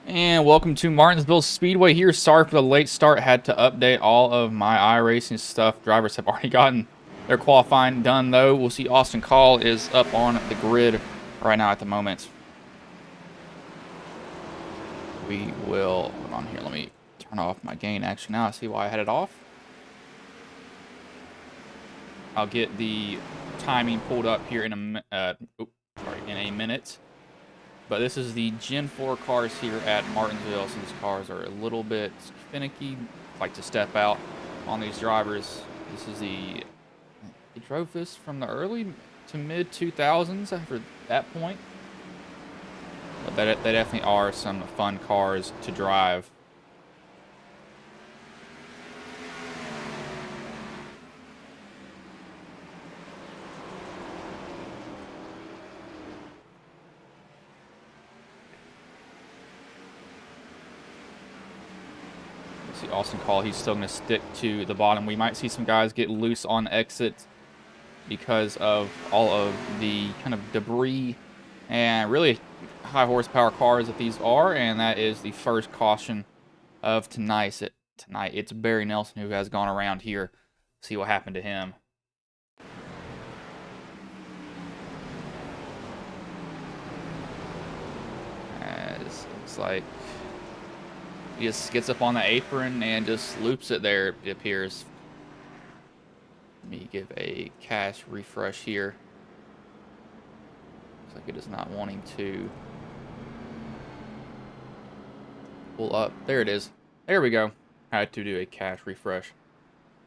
And welcome to Martinsville Speedway here. Sorry for the late start. Had to update all of my iRacing stuff. Drivers have already gotten their qualifying done, though. We'll see Austin Call is up on the grid right now at the moment. We will... Hold on here. Let me turn off my gain. Actually, now I see why I had it off. I'll get the timing pulled up here in a minute. But this is the Gen 4 cars here at Martinsville. So these cars are a little bit finicky. Like to step out on these drivers. This is the... They drove this from the early to mid 2000s after that point. But they definitely are some fun cars to drive. See Austin Call, he's still going to stick to the bottom. We might see some guys get loose on exit because of all of the kind of debris and really high horsepower cars that these are, and that is the first caution of tonight. It's Barry Nelson who has gone around here. See what happened to him. As looks like he just gets up on the apron and just loops it there, it appears. Let me give a cache refresh here. Looks like it is not wanting to pull up. There it is. There we go. I had to do a cache refresh.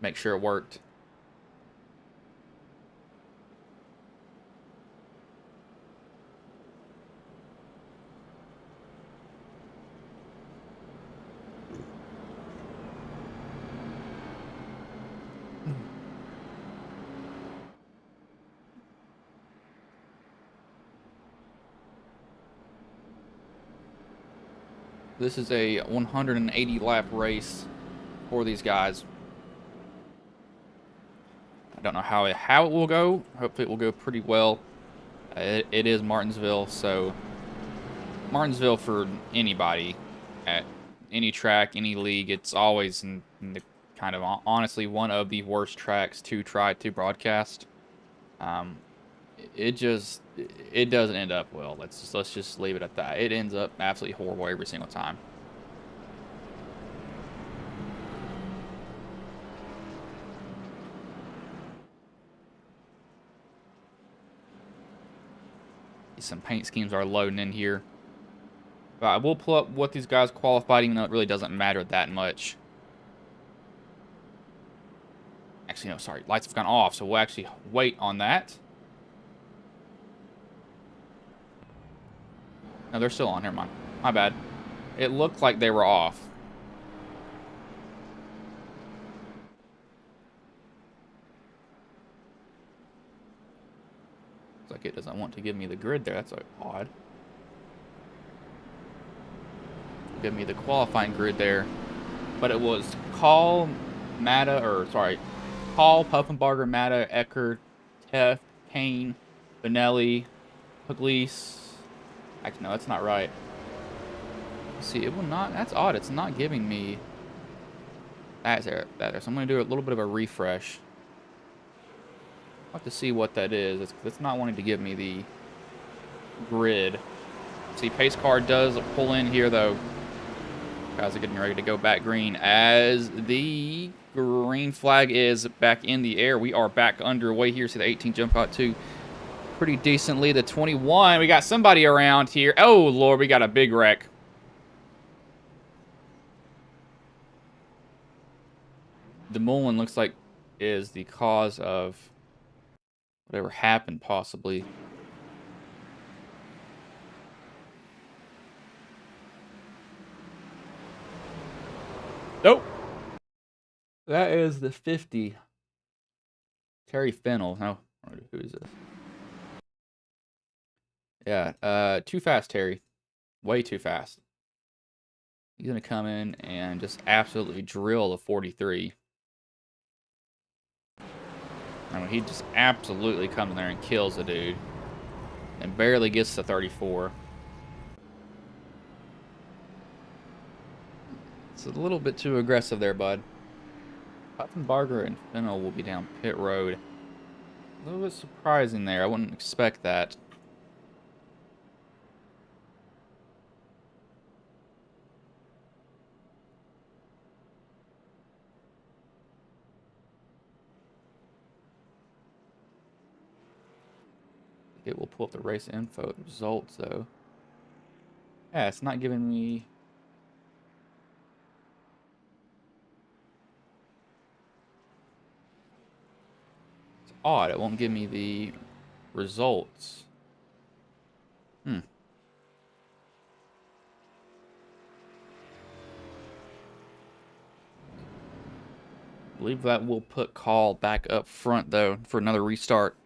Make sure it worked. This is a 180 lap race for these guys. I don't know how it will go. Hopefully it will go pretty well. It is Martinsville, so Martinsville for anybody at any track, any league, it's always in the kind of honestly one of the worst tracks to try to broadcast. It doesn't end up well. Let's just leave it at that. It ends up absolutely horrible every single time. Some paint schemes are loading in here. But I will pull up what these guys qualified, even though it really doesn't matter that much. Actually, no, sorry. Lights have gone off, so we'll actually wait on that. No, they're still on. Never mind. My bad. It looked like they were off. Looks like it doesn't want to give me the grid there. That's odd. Give me the qualifying grid there. But it was Call, Puffenbarger, Matta, Eckert, Teff, Kane, Benelli, Pugliese. Actually, no, that's not right. Let's see, it will not. That's odd. It's not giving me that there. So I'm going to do a little bit of a refresh. I'll have to see what that is. It's not wanting to give me the grid. See, pace car does pull in here, though. Guys are getting ready to go back green as the green flag is back in the air. We are back underway here. See the 18 jump out too pretty decently. The 21, we got somebody around here. Oh, Lord, we got a big wreck. The Mullen looks like is the cause of whatever happened, possibly. Nope. That is the 50. Terry Fennell. No, who is this? Yeah, too fast, Terry. Way too fast. He's going to come in and just absolutely drill the 43. I mean, he just absolutely comes in there and kills the dude. And barely gets to 34. It's a little bit too aggressive there, bud. Barger and Fennel will be down pit road. A little bit surprising there. I wouldn't expect that. It will pull up the race info results, though. Yeah, it's not giving me... It's odd. It won't give me the results. Hmm. I believe that will put call back up front, though, for another restart.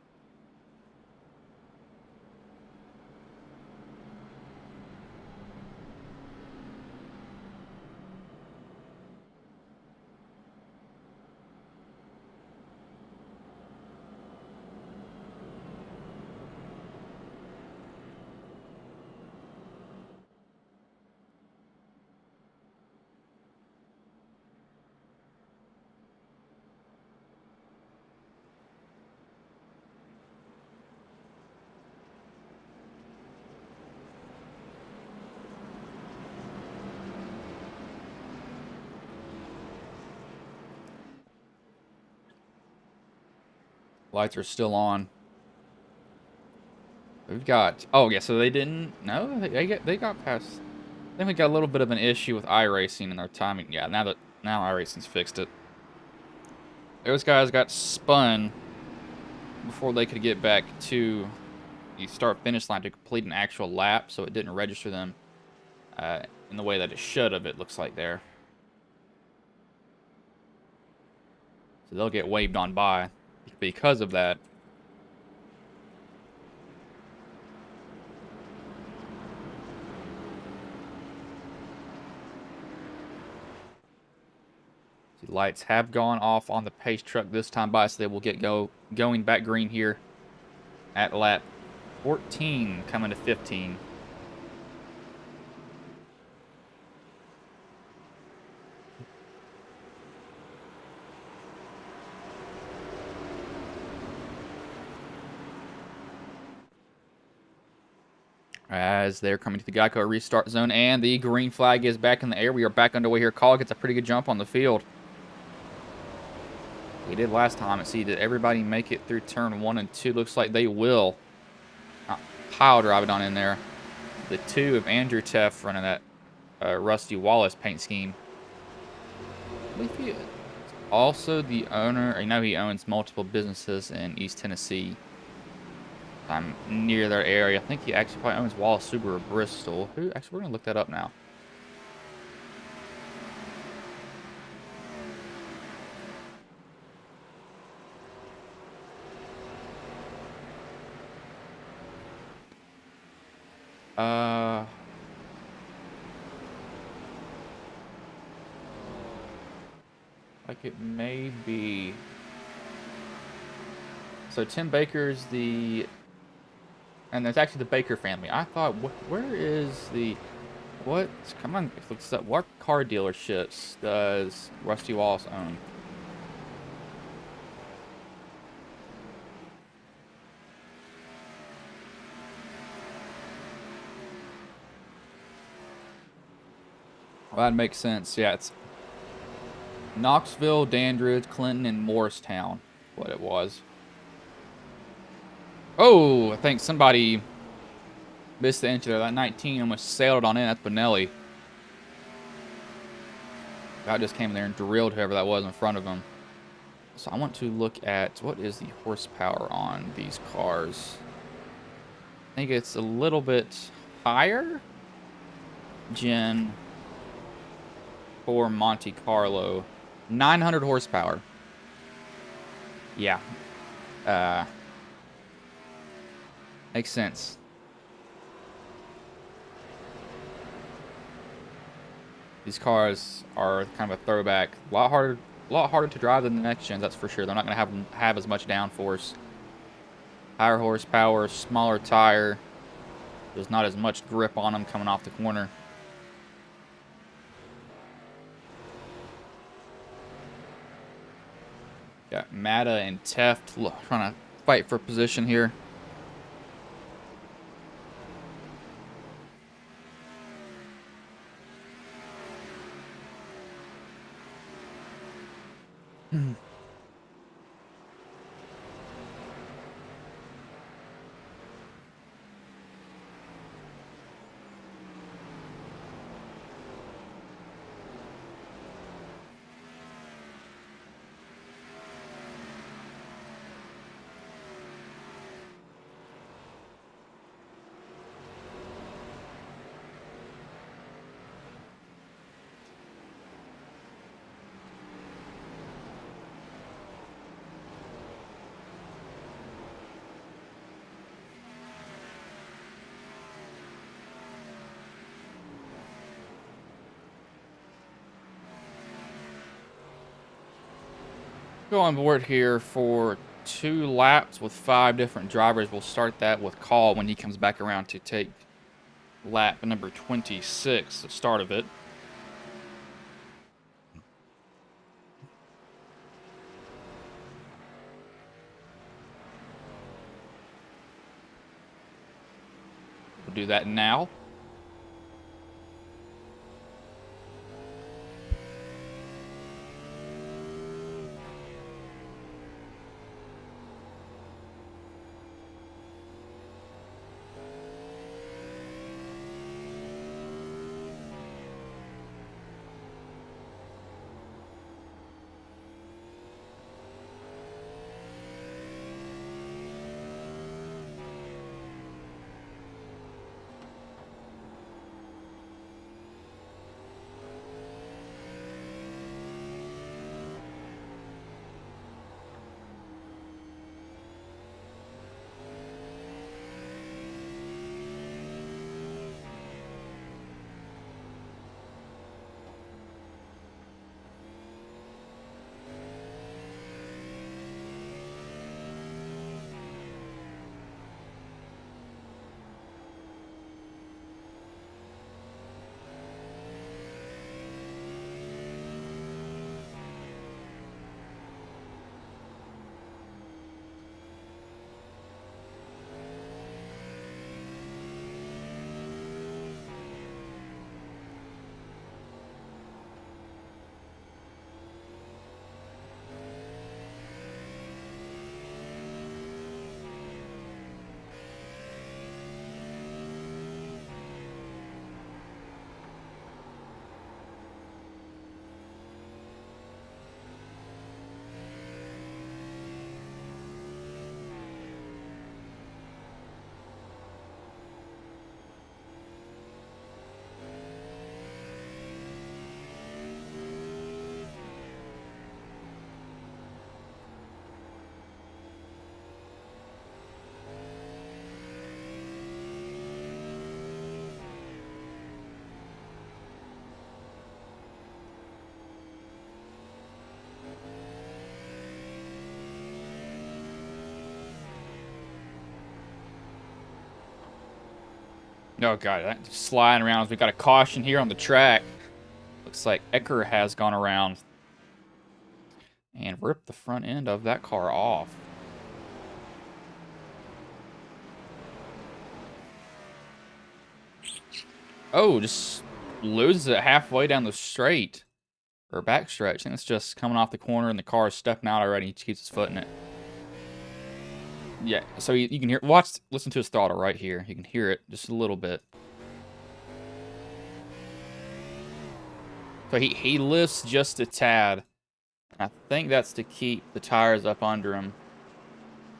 Lights are still on. We've got... Oh, yeah, so they didn't... No, they got past... I think we got a little bit of an issue with iRacing and their timing. Yeah, now iRacing's fixed it. Those guys got spun before they could get back to the start-finish line to complete an actual lap, so it didn't register them in the way that it should have, it looks like there. So they'll get waved on by because of that. The lights have gone off on the pace truck this time by, so they will get going back green here at lap 14, coming to 15. As they're coming to the Geico restart zone, and the green flag is back in the air. We are back underway here. Call gets a pretty good jump on the field. We did last time. See, did everybody make it through turn 1 and 2? Looks like they will. Pile driving on in there. The 2 of Andrew Teff running that Rusty Wallace paint scheme. I believe he is also the owner. I know he owns multiple businesses in East Tennessee. I'm near their area. I think he actually probably owns Wallace Subaru Bristol. Who? Actually, we're gonna look that up now. Like it may be. So Tim Baker's the, and there's actually the Baker family. I thought, where is the, what? Come on, let's up. What car dealerships does Rusty Wallace own? Well, that makes sense. Yeah, it's Knoxville, Dandridge, Clinton, and Morristown. What it was. Oh, I think somebody missed the entry there. That 19 almost sailed on in. That's Benelli. Guy just came there and drilled whoever that was in front of him. So I want to look at what is the horsepower on these cars. I think it's a little bit higher. Gen 4 Monte Carlo. 900 horsepower. Yeah. Makes sense. These cars are kind of a throwback. A lot harder to drive than the next gens, that's for sure. They're not going to have as much downforce. Higher horsepower, smaller tire. There's not as much grip on them coming off the corner. Got Mata and Teft trying to fight for position here. Go on board here for 2 laps with 5 different drivers. We'll start that with Call when he comes back around to take lap number 26, the start of it. We'll do that now. Oh god, that just sliding around. We got a caution here on the track. Looks like Ecker has gone around and ripped the front end of that car off. Oh, just loses it halfway down the straight. Or back stretch. I think it's just coming off the corner and the car is stepping out already. He just keeps his foot in it. Yeah, so you can hear, listen to his throttle right here. You can hear it just a little bit. So he lifts just a tad. I think that's to keep the tires up under him.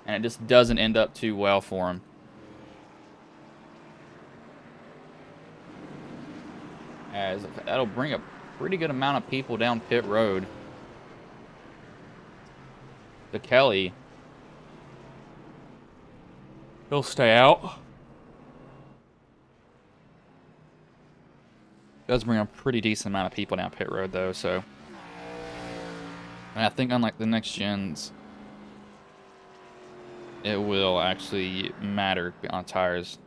And it just doesn't end up too well for him. As that'll bring a pretty good amount of people down pit road. The Kelly, he'll stay out. Does bring a pretty decent amount of people down pit road though, so. And I think unlike the next gens, it will actually matter on tires.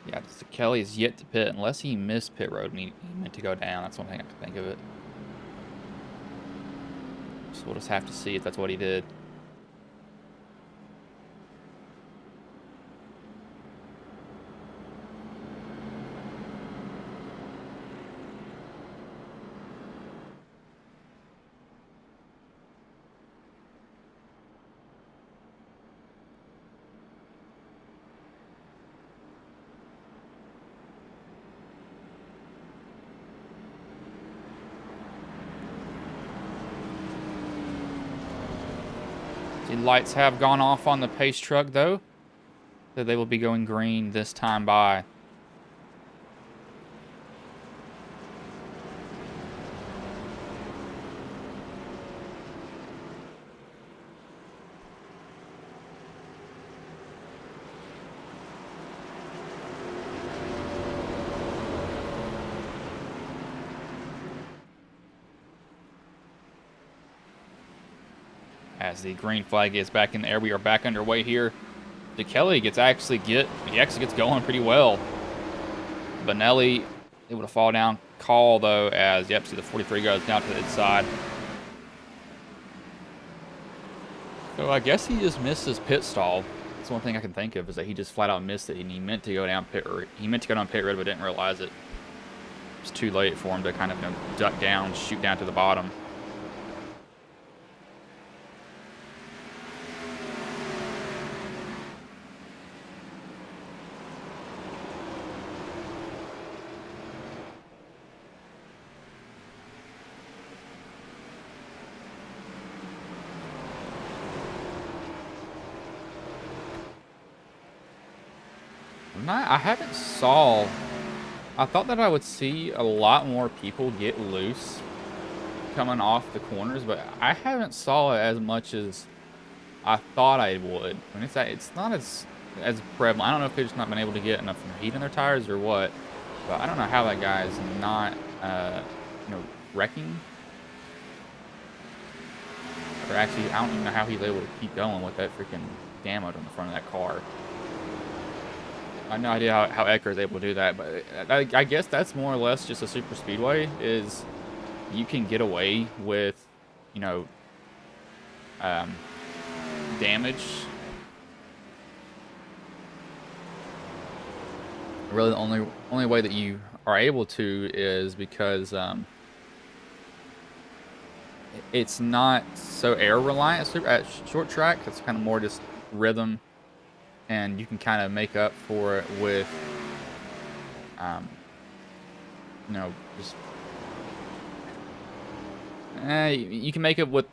Yeah, Kelly is yet to pit unless he missed pit road and he meant to go down. That's one thing I can think of it. So we'll just have to see if that's what he did. The lights have gone off on the pace truck, though. So they will be going green this time by. As the green flag is back in the air, we are back underway here. Kelly he actually gets going pretty well. Benelli able to fall down. Call though, as see the 43 goes down to the inside. So I guess he just missed his pit stall. That's one thing I can think of, is that he just flat out missed it and he meant to go down pit road. He meant to go down pit road but didn't realize it. It's too late for him to kind of duck down, shoot down to the bottom. I haven't saw. I thought that I would see a lot more people get loose coming off the corners, but I haven't saw it as much as I thought I would. I mean, it's not as prevalent. I don't know if they've just not been able to get enough heat in their tires or what, but I don't know how that guy's not, wrecking. Or actually, I don't even know how he's able to keep going with that freaking damage on the front of that car. I have no idea how Ecker is able to do that, but I guess that's more or less just a super speedway, is you can get away with, damage. Really, the only way that you are able to is because it's not so air reliant at short track. It's kind of more just rhythm. And you can kind of make up for it with, just you can make it with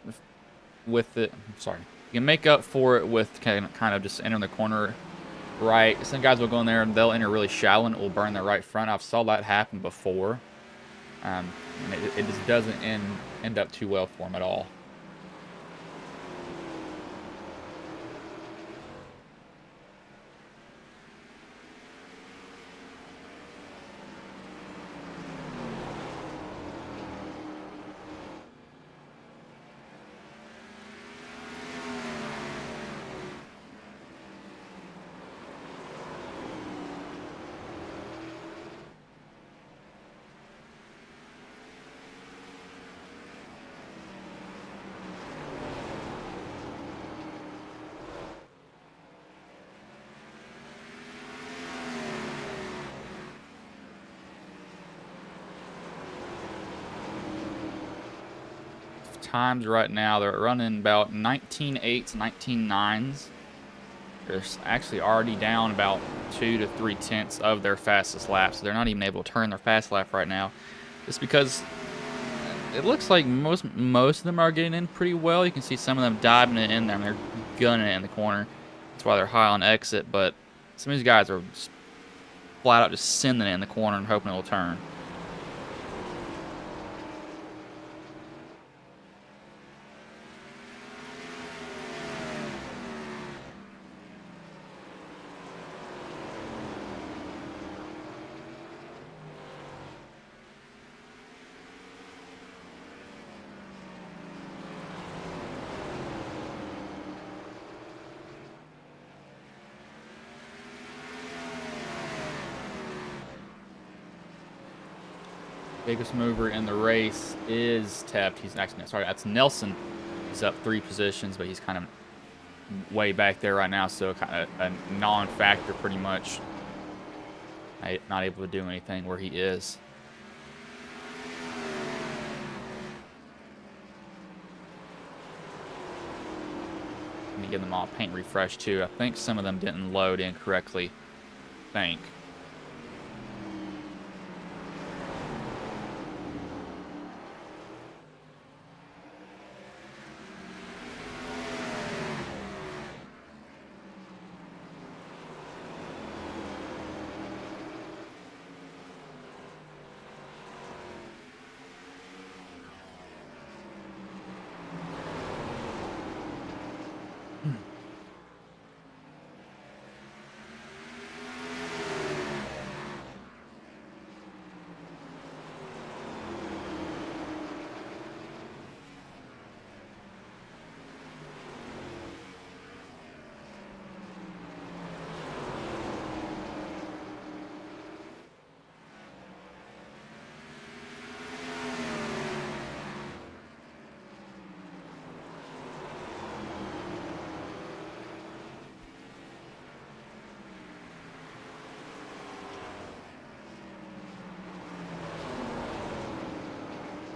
it. Sorry, you can make up for it with kind of just entering the corner right. Some guys will go in there and they'll enter really shallow and it will burn their right front. I've saw that happen before, and it just doesn't end up too well for them at all. Times right now, they're running about 19.8s, 19.9s. They're actually already down about 2 to 3 tenths of their fastest lap, so they're not even able to turn their fast lap right now. Just because it looks like most of them are getting in pretty well. You can see some of them diving it in there, and they're gunning it in the corner. That's why they're high on exit, but some of these guys are just flat out just sending it in the corner and hoping it will turn. Biggest mover in the race is Teft. He's actually, sorry, that's Nelson. He's up 3 positions, but he's kind of way back there right now, so kind of a non-factor pretty much. Not able to do anything where he is. Let me give them all paint refresh too. I think some of them didn't load incorrectly. I think.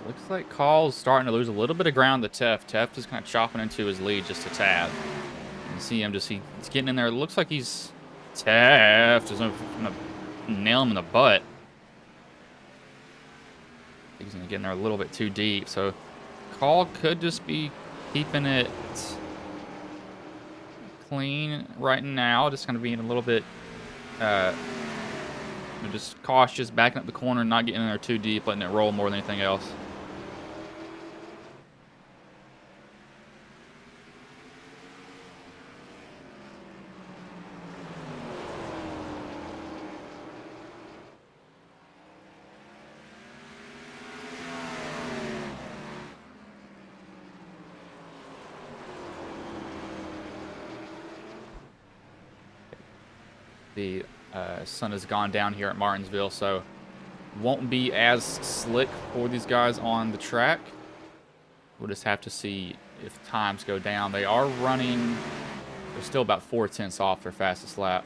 Looks like Call's starting to lose a little bit of ground to Teft. Teft is kind of chopping into his lead just a tad. You see him he's getting in there. It looks like Teft is going to nail him in the butt. I think he's going to get in there a little bit too deep. So Call could just be keeping it clean right now. Just kind of being a little bit just cautious, backing up the corner, not getting in there too deep, letting it roll more than anything else. The sun has gone down here at Martinsville, so won't be as slick for these guys on the track. We'll just have to see if times go down. They are running, they're still about 4/10 off their fastest lap.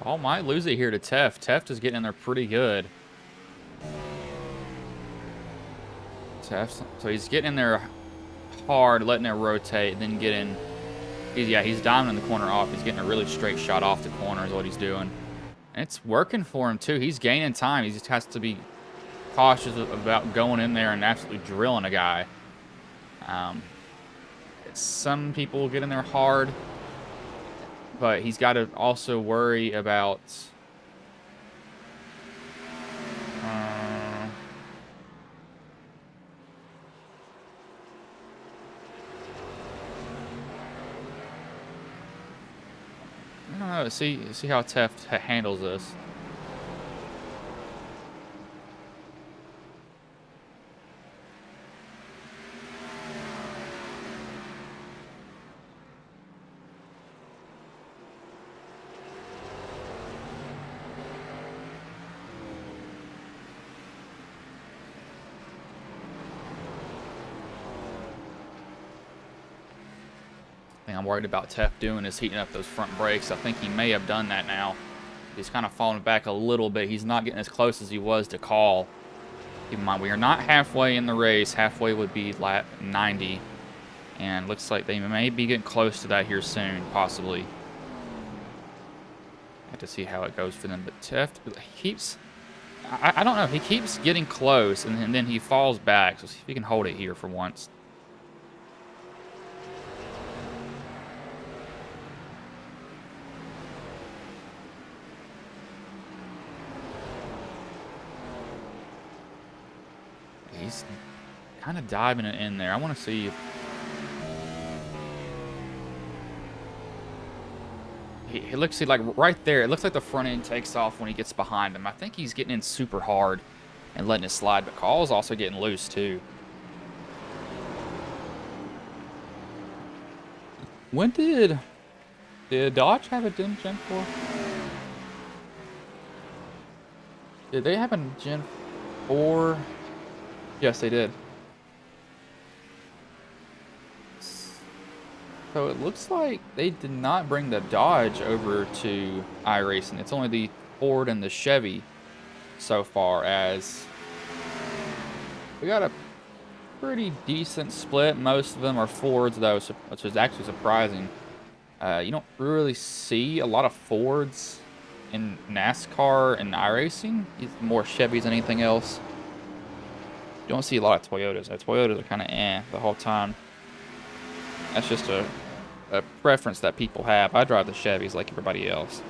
Call might lose it here to Teft. Teft is getting in there pretty good. Teft, so he's getting in there hard, letting it rotate, then getting... he's diving in the corner off. He's getting a really straight shot off the corner is what he's doing. And it's working for him, too. He's gaining time. He just has to be cautious about going in there and absolutely drilling a guy. Some people get in there hard, but he's got to also worry about... I don't know. See how Teft handles this. Thing I'm worried about Teft doing is heating up those front brakes. I think he may have done that now. He's kind of falling back a little bit. He's not getting as close as he was to Call. Keep in mind, we are not halfway in the race. Halfway would be lap 90. And looks like they may be getting close to that here soon, possibly. Have to see how it goes for them. But Teft keeps I don't know. He keeps getting close, and then he falls back. So see if he can hold it here for once. He's kind of diving it in there. I want to see if he looks, see, like right there, it looks like the front end takes off when he gets behind him. I think he's getting in super hard and letting it slide, but Call's also getting loose too. When did Dodge have a Gen 4? Did they have a Gen 4? Yes, they did. So it looks like they did not bring the Dodge over to iRacing. It's only the Ford and the Chevy so far, as we got a pretty decent split. Most of them are Fords, though, which is actually surprising. You don't really see a lot of Fords in NASCAR and iRacing. It's more Chevys than anything else. You don't see a lot of Toyotas. Toyotas are kind of the whole time. That's just a preference that people have. I drive the Chevys like everybody else.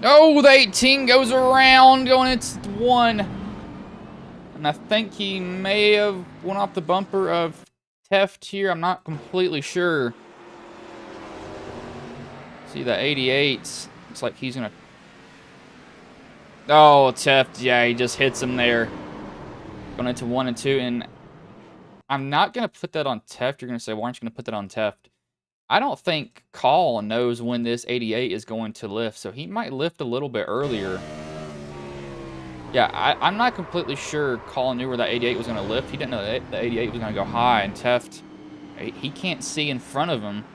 Oh, the 18 goes around, going into 1. And I think he may have went off the bumper of Teft here. I'm not completely sure. See the 88s. Looks like he's going to... Oh, Teft. Yeah, he just hits him there. Going into 1 and 2. And I'm not going to put that on Teft. You're going to say, why aren't you going to put that on Teft? I don't think Call knows when this 88 is going to lift, so he might lift a little bit earlier. Yeah, I'm not completely sure Call knew where that 88 was going to lift. He didn't know that the 88 was going to go high, and Teft, he can't see in front of him,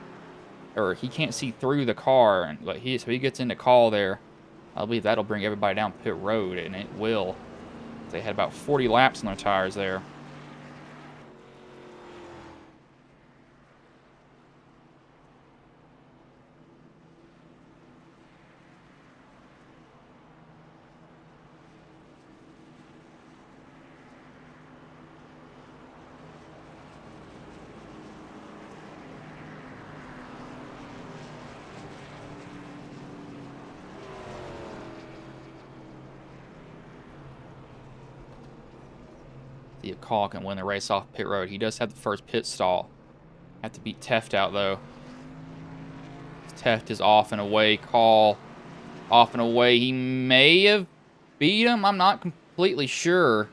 or he can't see through the car, and so he gets into Call there. I believe that'll bring everybody down pit road, and it will. They had about 40 laps on their tires there. See if Call can win the race off pit road. He does have the first pit stall. Have to beat Teft out, though. Teft is off and away. Call off and away. He may have beat him. I'm not completely sure.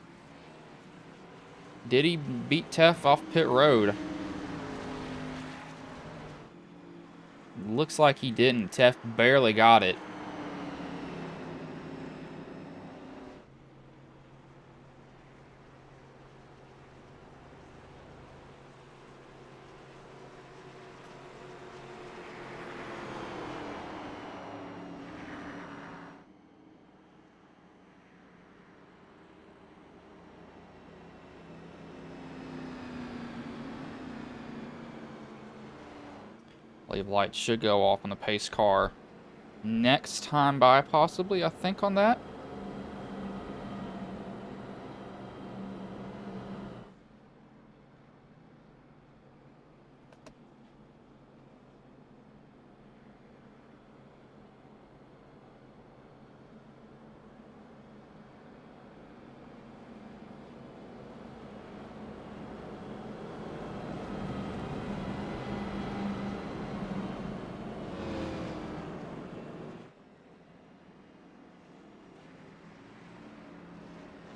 Did he beat Teft off pit road? Looks like he didn't. Teft barely got it. Wave light should go off on the pace car next time by, possibly, I think, on that.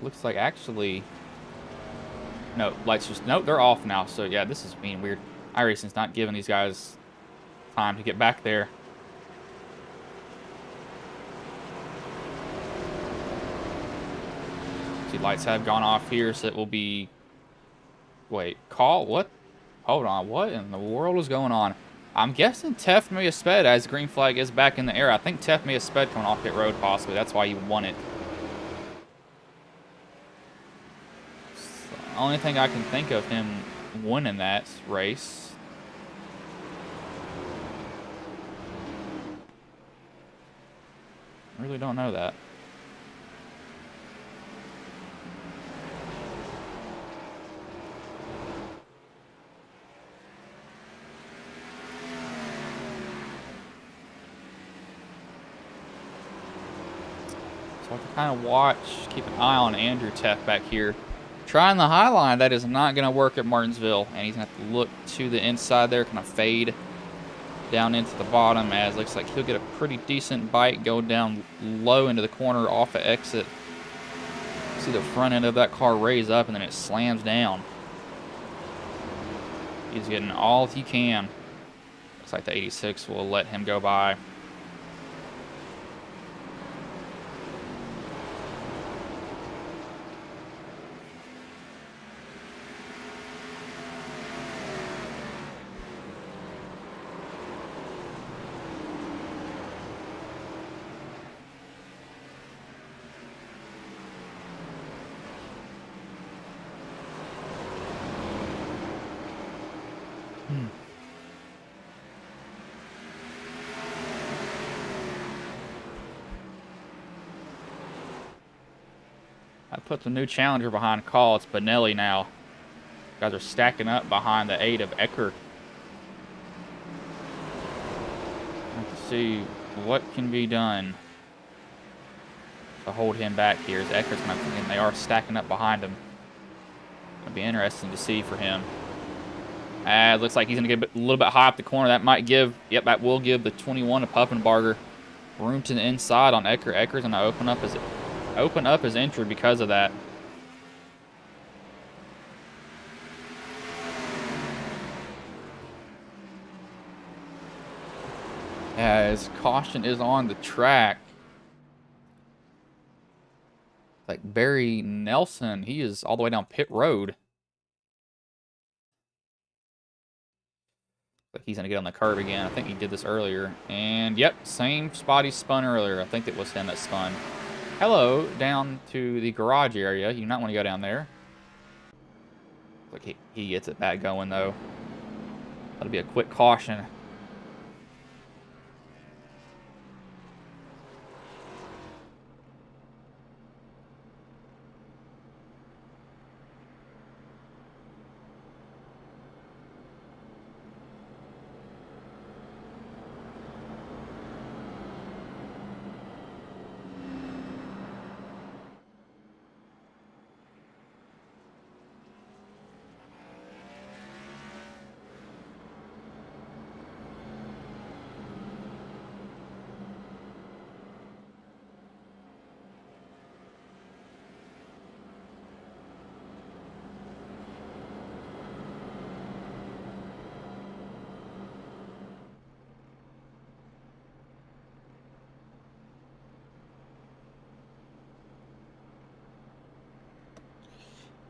Looks like actually... No, lights just... Nope, they're off now. So, yeah, this is being weird. iRacing's not giving these guys time to get back there. See, lights have gone off here, so it will be... Wait, call? What? Hold on, what in the world is going on? I'm guessing Tef may have sped as the green flag is back in the air. I think Tef may have sped coming off pit road, possibly. That's why he won it. It's the only thing I can think of him winning that race. I really don't know that. So I have to kind of watch, keep an eye on Andrew Teff back here. Trying the high line, that is not going to work at Martinsville. And he's going to have to look to the inside there, kind of fade down into the bottom, as looks like he'll get a pretty decent bite, go down low into the corner off the exit. See the front end of that car raise up, and then it slams down. He's getting all he can. Looks like the 86 will let him go by. I put the new challenger behind call. It's Benelli now. Guys are stacking up behind the 8 of Ecker. Have to see what can be done to hold him back here. As Ecker's coming, and they are stacking up behind him. It'll be interesting to see for him. It looks like he's going to get a little bit high up the corner. That might give, yep, that will give the 21 of Pufenbarger room to the inside on Ecker. Ecker's going to open up his entry because of that. As caution is on the track. Like Barry Nelson, he is all the way down pit road. But he's gonna get on the curb again. I think he did this earlier. And yep, same spot he spun earlier. I think it was him that spun. Hello, down to the garage area. You do not want to go down there. Like he gets it back going though. That'll be a quick caution.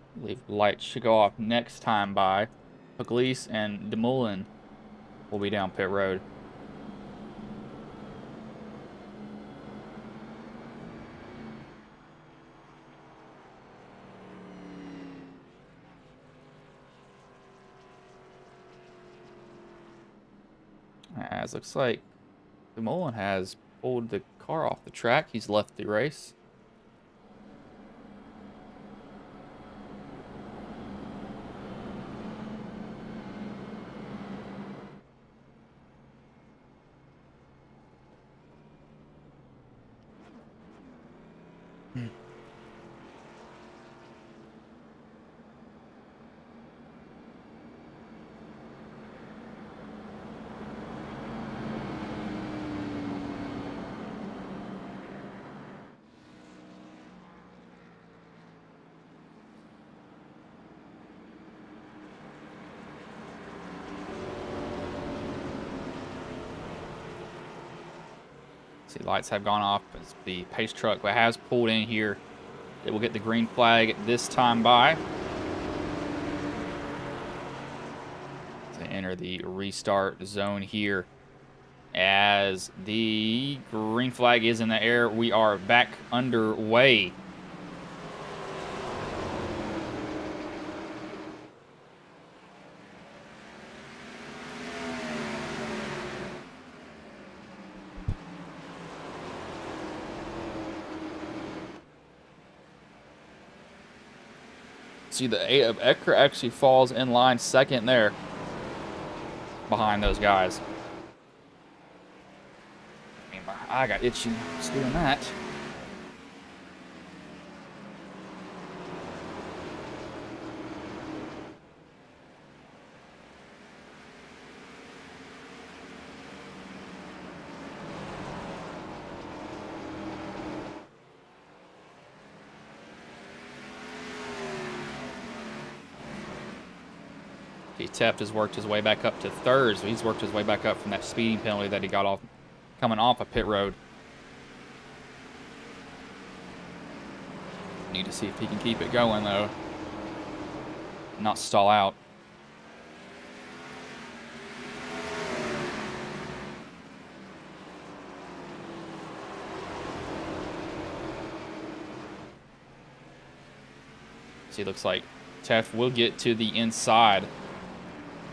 I believe lights should go off next time by. Pugliese and DeMullen will be down pit road. As looks like DeMullen has pulled the car off the track. He's left the race. See, lights have gone off as the pace truck has pulled in here It will get the green flag this time by. To enter the restart zone here. As the green flag is in the air, we are back underway. See, the 8 of Ecker actually falls in line second there behind those guys. I mean, my eye got itchy just doing that. Teft has worked his way back up to third, so he's worked his way back up from that speeding penalty that he got off coming off of pit road. Need to see if he can keep it going, though. Not stall out. See, looks like Teft will get to the inside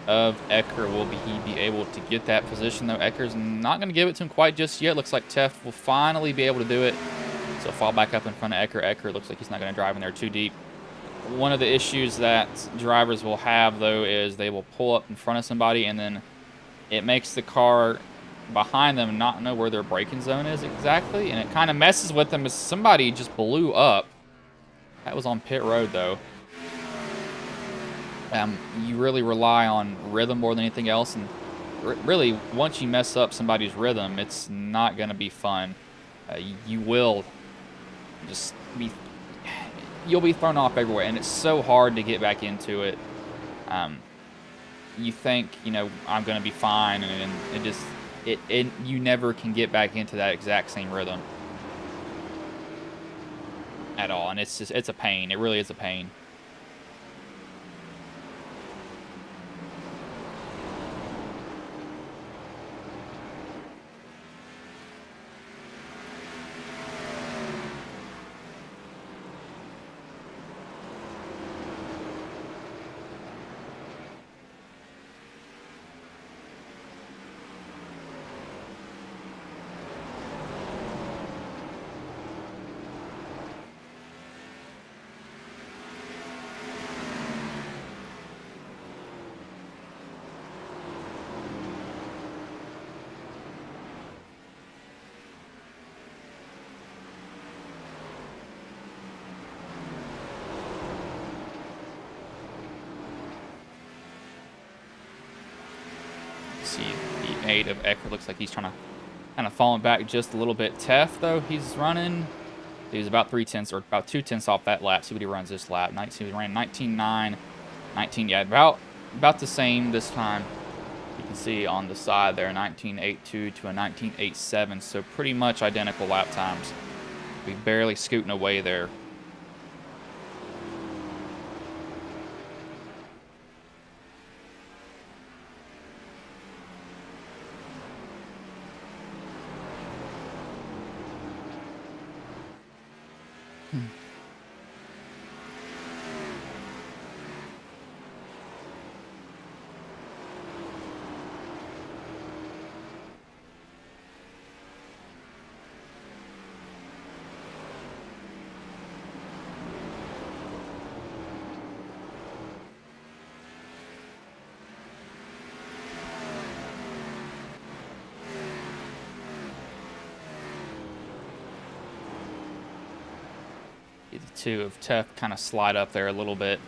of Ecker. Will he be able to get that position, though? Ecker's not going to give it to him quite just yet. Looks like Teft will finally be able to do it. So fall back up in front of Ecker. Ecker looks like he's not going to drive in there too deep. One of the issues that drivers will have, though, is they will pull up in front of somebody, and then it makes the car behind them not know where their braking zone is exactly, and it kind of messes with them as somebody just blew up. That was on pit road, though. You really rely on rhythm more than anything else, and really, once you mess up somebody's rhythm, it's not going to be fun. You will just be, you'll be thrown off everywhere, and it's so hard to get back into it. You think, you know, I'm going to be fine, and you never can get back into that exact same rhythm at all, and it's a pain. It really is a pain. See, the 8 of Ecker looks like he's trying to kind of falling back just a little bit. Teft, though, he's running. He's about 3/10 or about 2/10 off that lap. See what he runs this lap. He ran 19.9, 19. Yeah, about the same this time. You can see on the side there, 19.82 to a 19.87. So pretty much identical lap times. We barely scooting away there. The 2 of Teft kind of slide up there a little bit.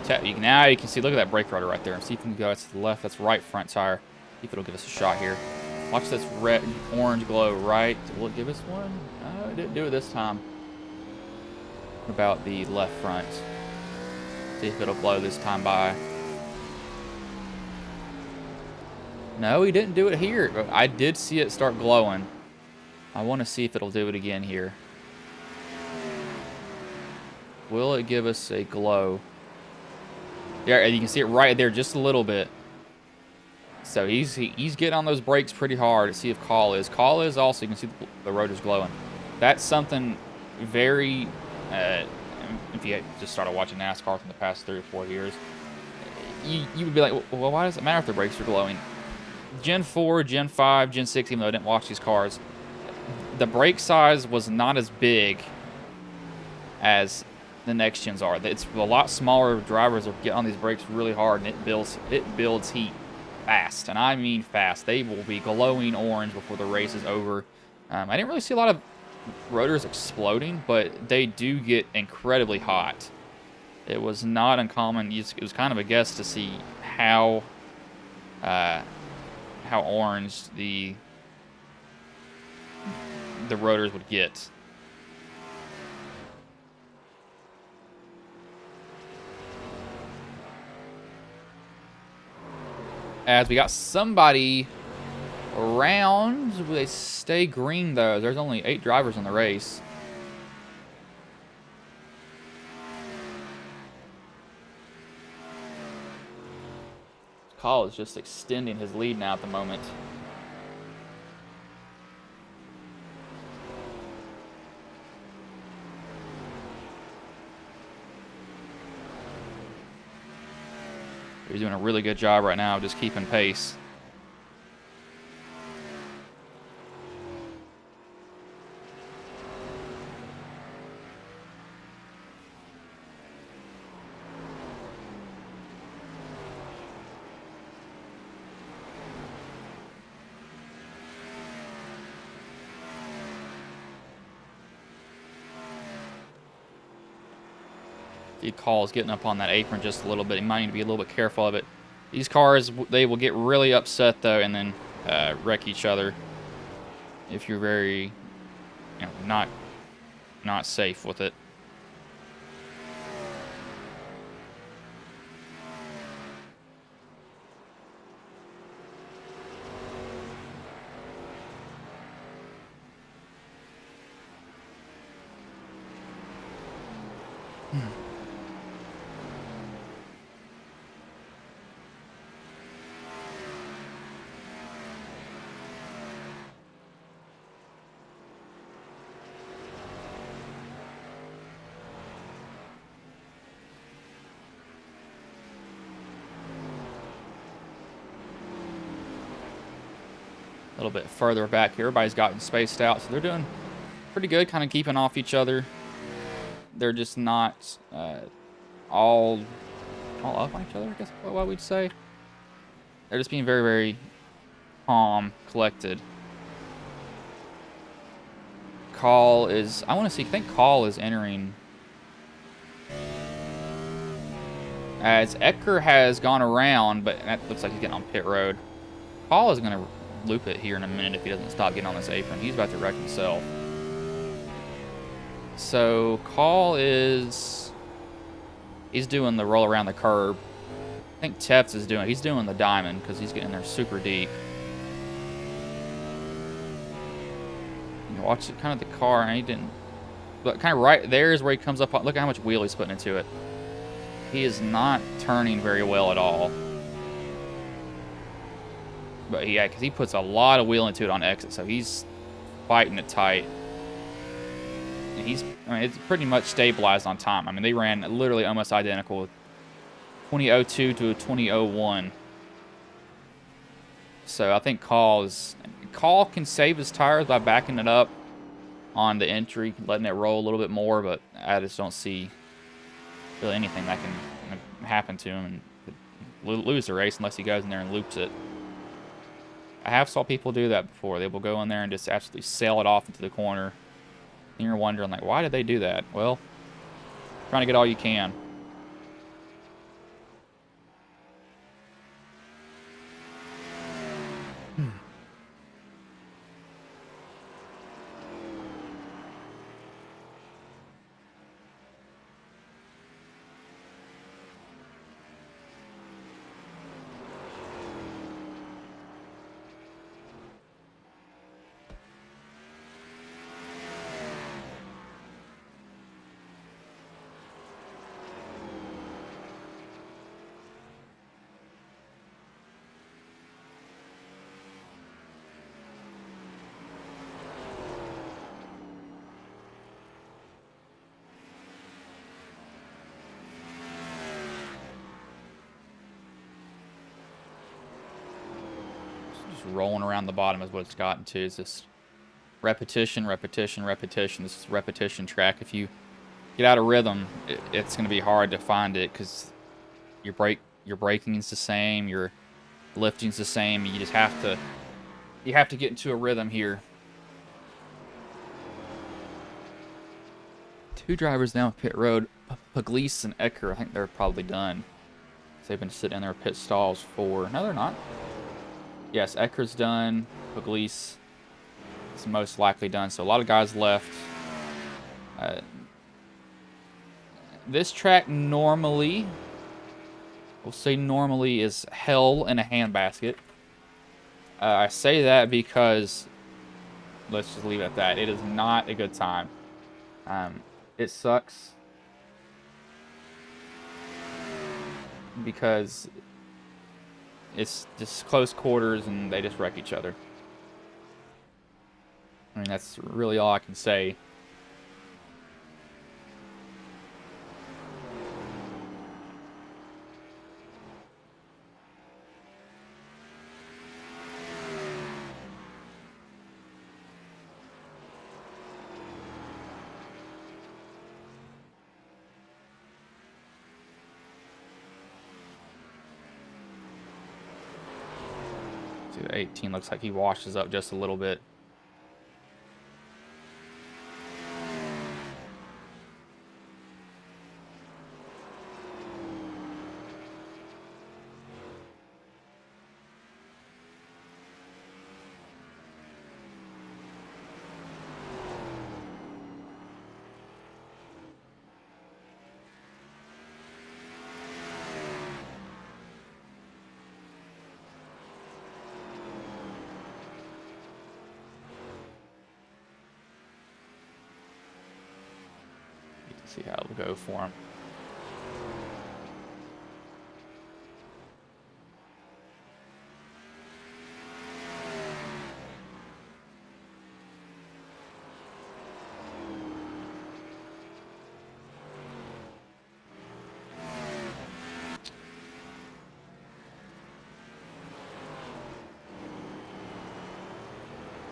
Now you can see, look at that brake rudder right there. See if you can go, that's the left, that's right front tire. See if it'll give us a shot here. Watch this red, orange glow right. Will it give us one? No, it didn't do it this time. What about the left front? See if it'll glow this time by. No, he didn't do it here. I did see it start glowing. I want to see if it'll do it again here. Will it give us a glow? Yeah, you can see it right there just a little bit. So he's getting on those brakes pretty hard to see if Call is. Call is also, you can see the rotors glowing. That's something very, if you just started watching NASCAR from the past 3 or 4 years, you would be like, well, why does it matter if the brakes are glowing? Gen 4, Gen 5, Gen 6, even though I didn't watch these cars, the brake size was not as big as the next gens are. It's a lot smaller. Drivers are getting on these brakes really hard, and it builds heat fast, and I mean fast. They will be glowing orange before the race is over. I didn't really see a lot of rotors exploding, but they do get incredibly hot. It was not uncommon. It was kind of a guess to see how orange the rotors would get. As we got somebody around, will they stay green though? There's only 8 drivers in the race. Call is just extending his lead now at the moment. He's doing a really good job right now, just keeping pace. Call is getting up on that apron just a little bit. He might need to be a little bit careful of it. These cars, they will get really upset though, and then wreck each other if you're very, not safe with it. A little bit further back here, everybody's gotten spaced out, so they're doing pretty good, kind of keeping off each other. They're just not all up on each other, I guess what we'd say. They're just being very, very calm, collected. Call is, I think Call is entering. As Ecker has gone around, but that looks like he's getting on pit road. Call is going to loop it here in a minute if he doesn't stop getting on this apron. He's about to wreck himself. So Call he's doing the roll around the curb. I think Tefts is he's doing the diamond because he's getting there super deep. You know, watch kind of the car, and he didn't, but kind of right there is where he comes up on. Look at how much wheel he's putting into it. He is not turning very well at all. But yeah, because he puts a lot of wheel into it on exit, so he's fighting it tight. And it's pretty much stabilized on time. I mean, they ran literally almost identical. 2002 to a 2001. So I think Call can save his tires by backing it up on the entry, letting it roll a little bit more, but I just don't see really anything that can happen to him and lose the race unless he goes in there and loops it. I have saw people do that before. They will go in there and just absolutely sail it off into the corner. And you're wondering, like, why did they do that? Well, trying to get all you can. just rolling around the bottom is what it's gotten to. It's just repetition, repetition, repetition. This is repetition track. If you get out of rhythm, it's going to be hard to find it because your braking is the same, your lifting's the same. You just have to get into a rhythm here. 2 drivers now at pit road. Pugliese and Ecker, I think they're probably done. They've been sitting in their pit stalls for... No, they're not. Yes, Ecker's done. Pugliese is most likely done. So a lot of guys left. This track normally, we'll say normally, is hell in a handbasket. I say that because, let's just leave it at that. It is not a good time. It sucks because it's just close quarters and they just wreck each other. I mean, that's really all I can say. See, the 18 looks like he washes up just a little bit. See how it'll go for him.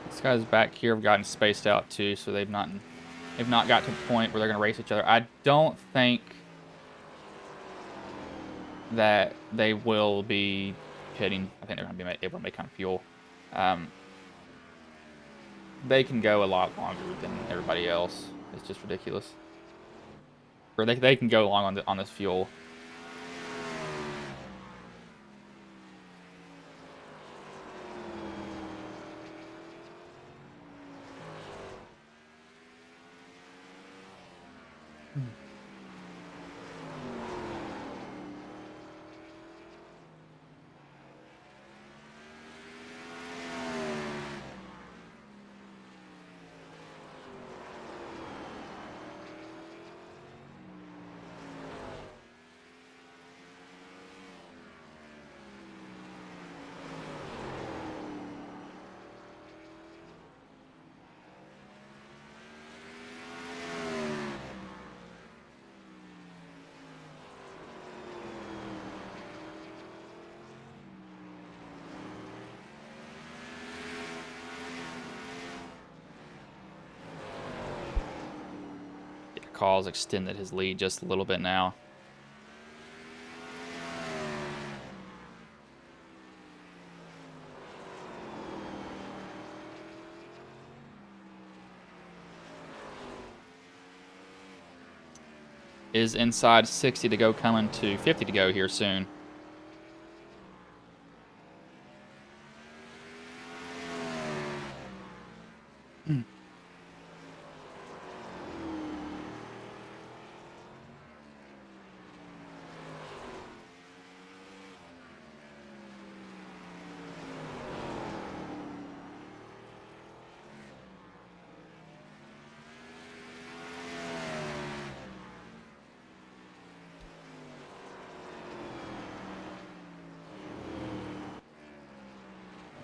These guys back here have gotten spaced out too, so they've not got to the point where they're going to race each other. I don't think that they will be hitting. I think they're going to be able to make on fuel. They can go a lot longer than everybody else. It's just ridiculous. Or they can go long on this fuel. Call's extended his lead just a little bit now. Is inside 60 to go, coming to 50 to go here soon.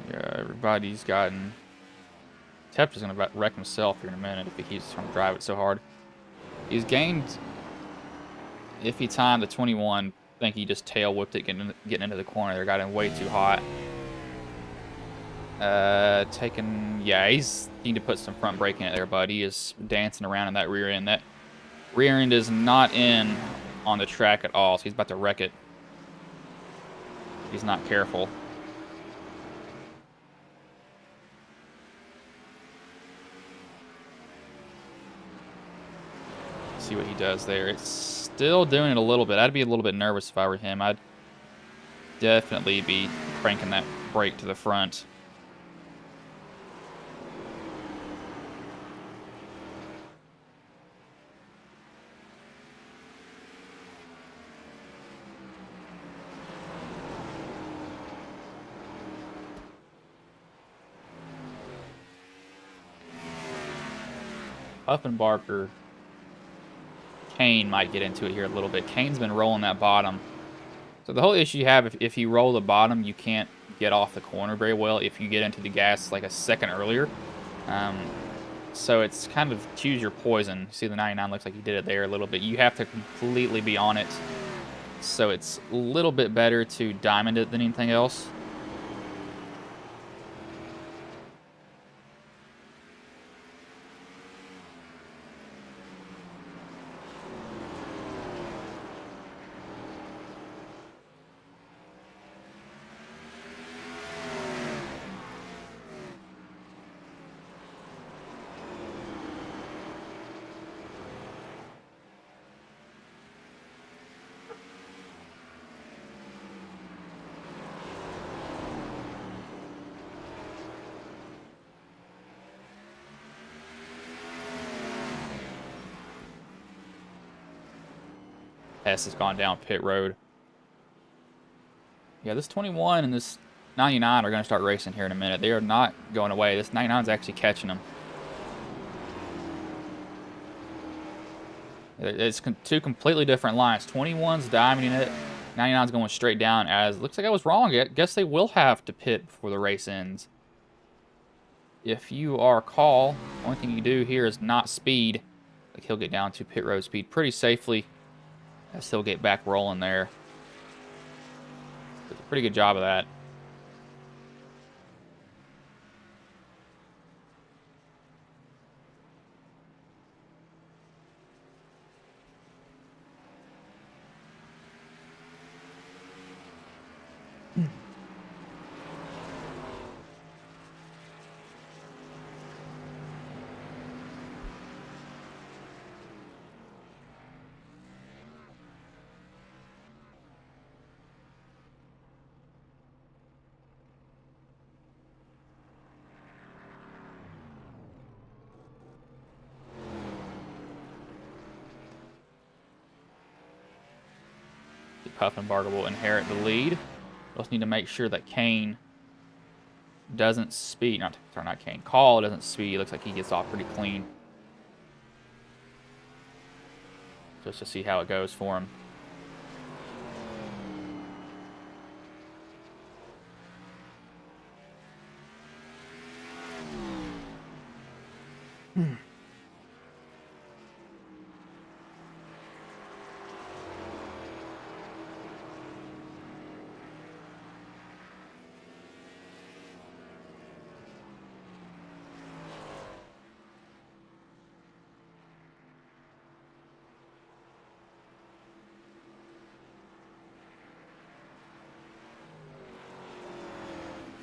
Everybody's gotten... Tepper's going to wreck himself here in a minute if he keeps trying to drive it so hard. He's gained... If he timed the 21, I think he just tail whipped it getting into the corner there. Got him way too hot. Yeah, he's need to put some front brake in it there, bud. He is dancing around in that rear end. That rear end is not in on the track at all, so he's about to wreck it. He's not careful. See what he does there. It's still doing it a little bit. I'd be a little bit nervous if I were him. I'd definitely be cranking that brake to the front. Huffenbarker. Kane might get into it here a little bit. Kane's been rolling that bottom. So the whole issue you have, if you roll the bottom, you can't get off the corner very well if you get into the gas like a second earlier. So it's kind of choose your poison. See, the 99 looks like he did it there a little bit. You have to completely be on it. So it's a little bit better to diamond it than anything else. Hess has gone down pit road. Yeah, this 21 and this 99 are going to start racing here in a minute. They are not going away. This 99 is actually catching them. It's two completely different lines. 21's diamonding it. 99's going straight down. As looks like I was wrong. I guess they will have to pit before the race ends. If you are call, the only thing you do here is not speed. Like he'll get down to pit road speed pretty safely. As he'll get back rolling there. Does a pretty good job of that. Puffenbarger will inherit the lead. We also need to make sure that Kane doesn't speed. Not Kane. Call doesn't speed. Looks like he gets off pretty clean. Just to see how it goes for him.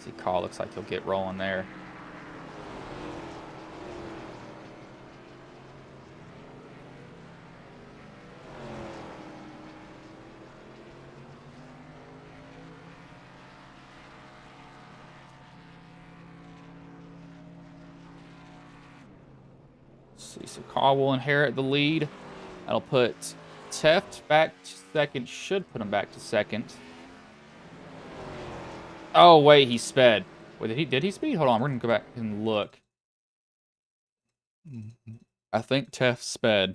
See, Call looks like he'll get rolling there. See, so Call will inherit the lead. That'll put Teft back to second. Should put him back to second. Oh, wait, he sped. Wait, did he speed? Hold on, we're going to go back and look. I think Teft sped.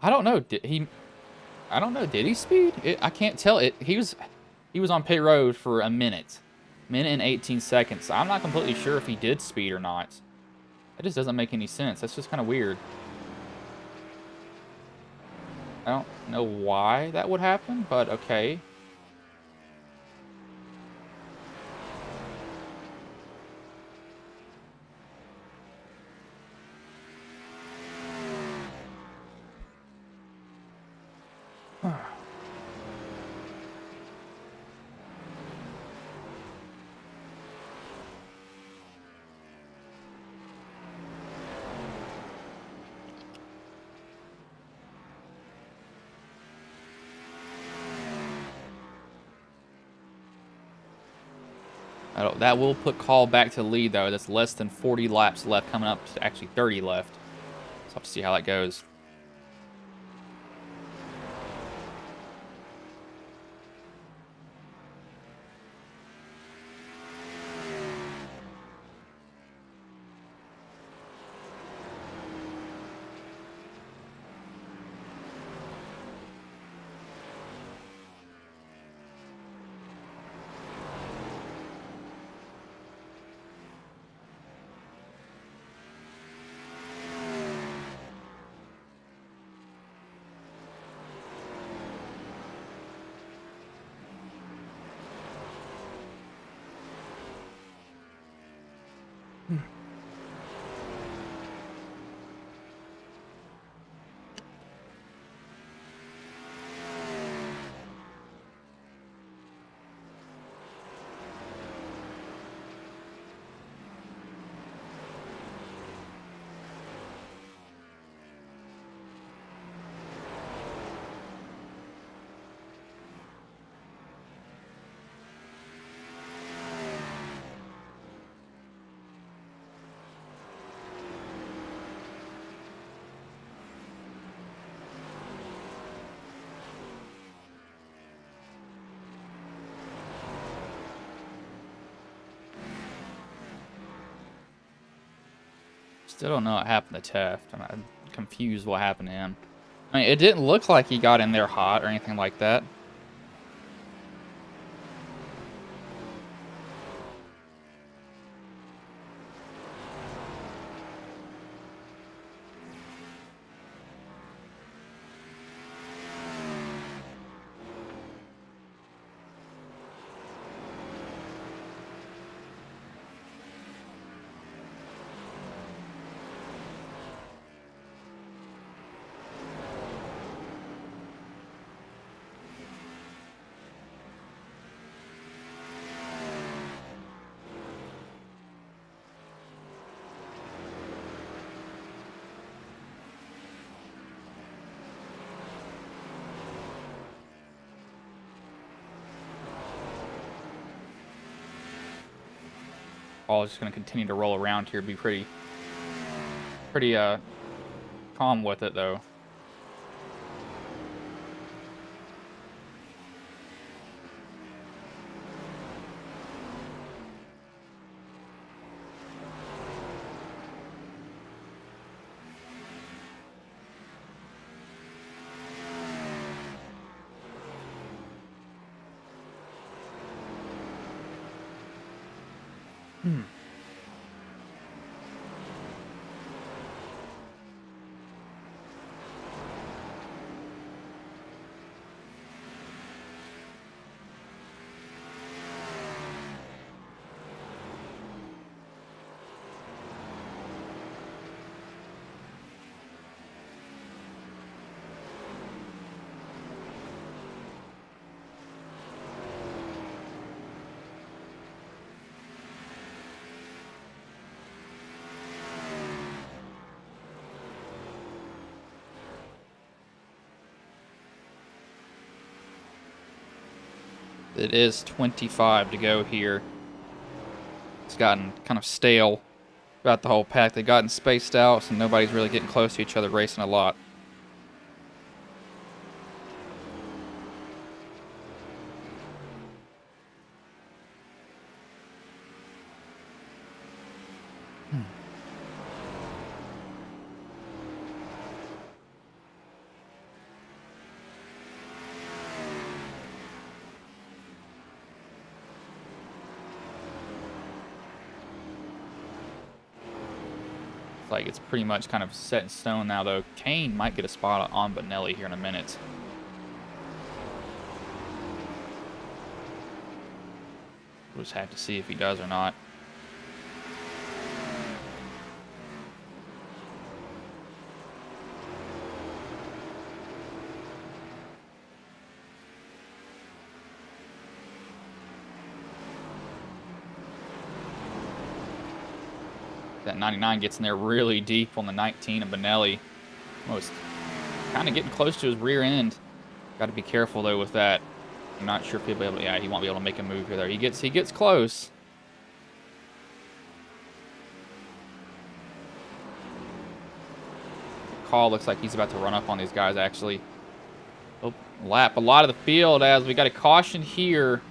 I don't know. I don't know. Did he speed? I can't tell. He was on pit road for a minute and 18 seconds. I'm not completely sure if he did speed or not. That just doesn't make any sense. That's just kind of weird. I don't know why that would happen, but okay. That will put Call back to the lead, though. That's less than 40 laps left, coming up to actually 30 left. So I'll have to see how that goes. Still don't know what happened to Taft. I'm confused what happened to him. I mean, it didn't look like he got in there hot or anything like that. Paul's just going to continue to roll around here, be pretty calm with it, though. It is 25 to go here. It's gotten kind of stale throughout the whole pack. They've gotten spaced out, so nobody's really getting close to each other, racing a lot. like it's pretty much kind of set in stone now, though. Kane might get a spot on Benelli here in a minute. We'll just have to see if he does or not. That 99 gets in there really deep on the 19 of Benelli. Almost kind of getting close to his rear end. Got to be careful though with that. I'm not sure if he'll be able to, yeah, he won't be able to make a move here. There, he gets close. Call looks like he's about to run up on these guys actually. Oh, lap a lot of the field as we got a caution here.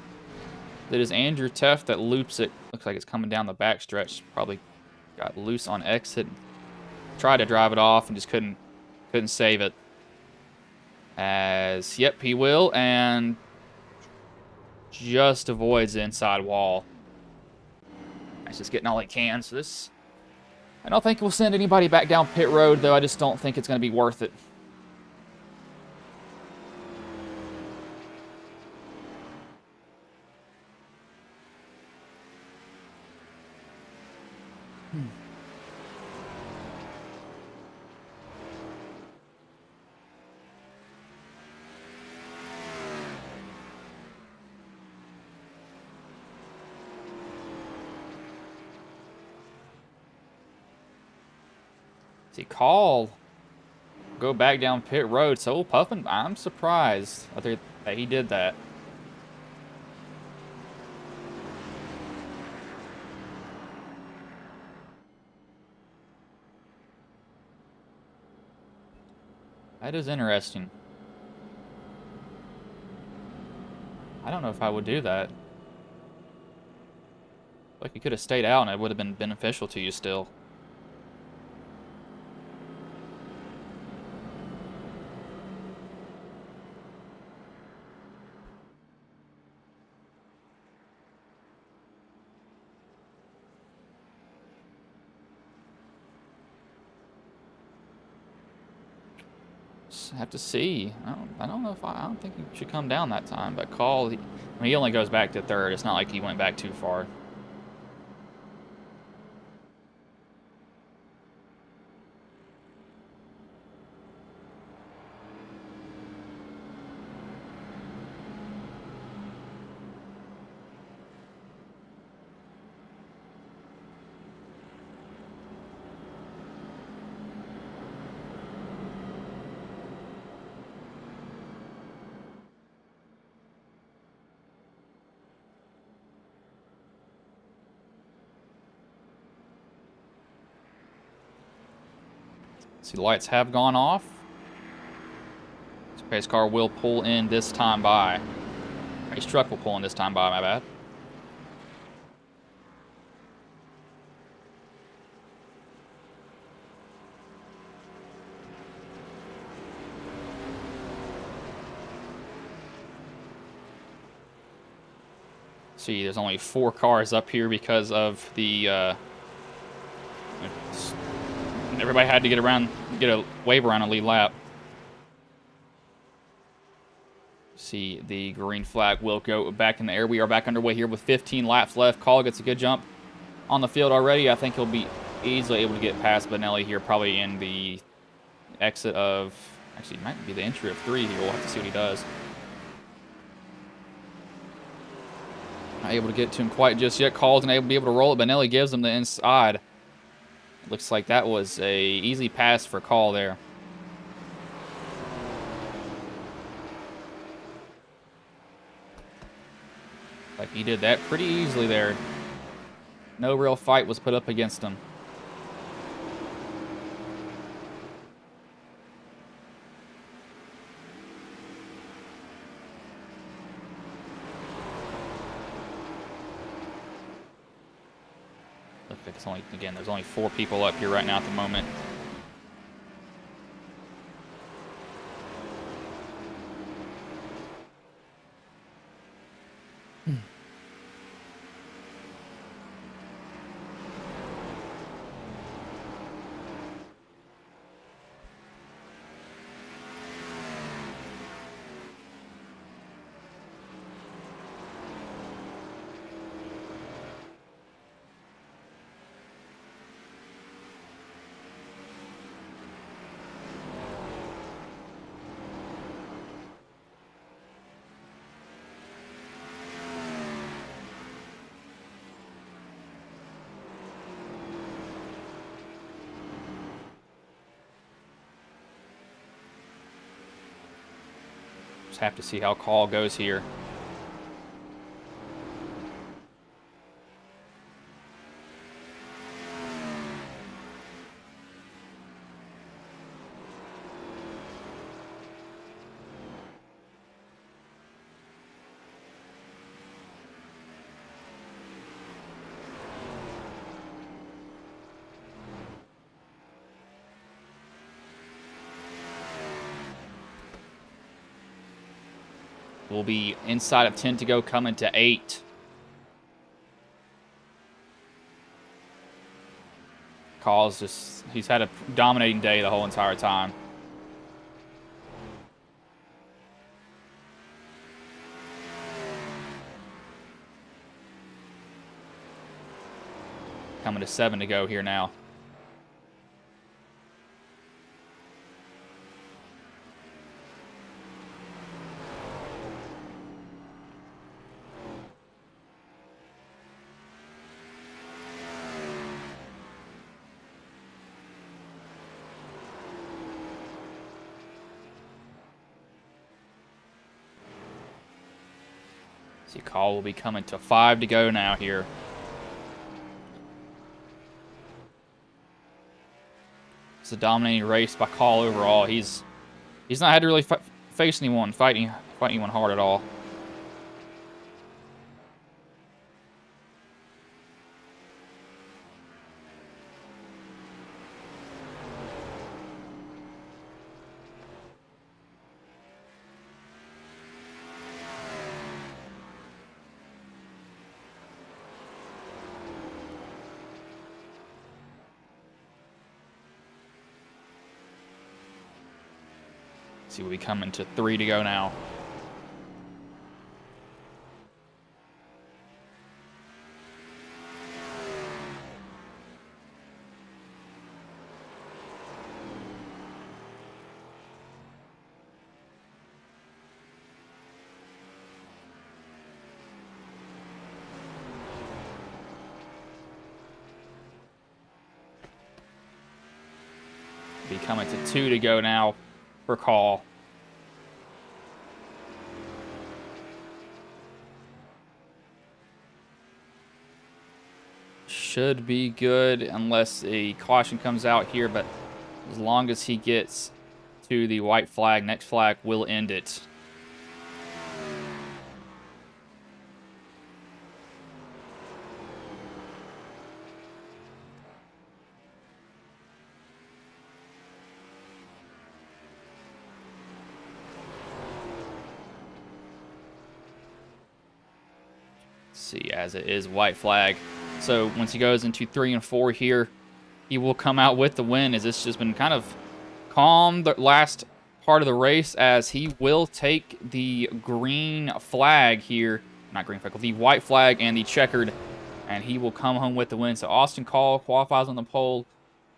That is Andrew Teff that loops it. Looks like it's coming down the backstretch. Probably got loose on exit. Tried to drive it off and just couldn't save it. As, yep, he will, and just avoids the inside wall. He's just getting all he can. So this, I don't think we'll send anybody back down pit road, though. I just don't think it's going to be worth it. See, Call go back down pit road. So Puffin, I'm surprised that he did that. That is interesting. I don't know if I would do that. Like, you could have stayed out and it would have been beneficial to you still. Have to see. I don't know if I don't think he should come down that time, but Call, I mean, he only goes back to third. It's not like he went back too far. See, the lights have gone off. This pace car will pull in this time by. Race truck will pull in this time by, my bad. See, there's only 4 cars up here because of the everybody had to get a wave around a lead lap. See, the green flag will go back in the air. We are back underway here with 15 laps left. Call gets a good jump on the field already. I think he'll be easily able to get past Benelli here, probably in the exit of, actually, it might be the entry of 3 here. We'll have to see what he does. Not able to get to him quite just yet. Call's not able to be able to roll it. Benelli gives him the inside. Looks like that was a easy pass for Call there. Like, he did that pretty easily there. No real fight was put up against him. It's only, again, there's only 4 people up here right now at the moment. Just have to see how call goes here. We'll be inside of 10 to go, coming to 8. Call's just, he's had a dominating day the whole entire time. Coming to 7 to go here now. See, call will be coming to 5 to go now here. It's a dominating race by call overall. He's not had to really face anyone, fight anyone hard at all. See, we'll be coming to 3 to go now. Be coming to 2 to go now for call. Should be good unless a caution comes out here, but as long as he gets to the white flag, next flag will end it. See, as it is white flag. So once he goes into 3 and 4 here, he will come out with the win, as it's just been kind of calm the last part of the race, as he will take the green flag here. Not green flag, the white flag and the checkered, and he will come home with the win. So Austin Call qualifies on the pole,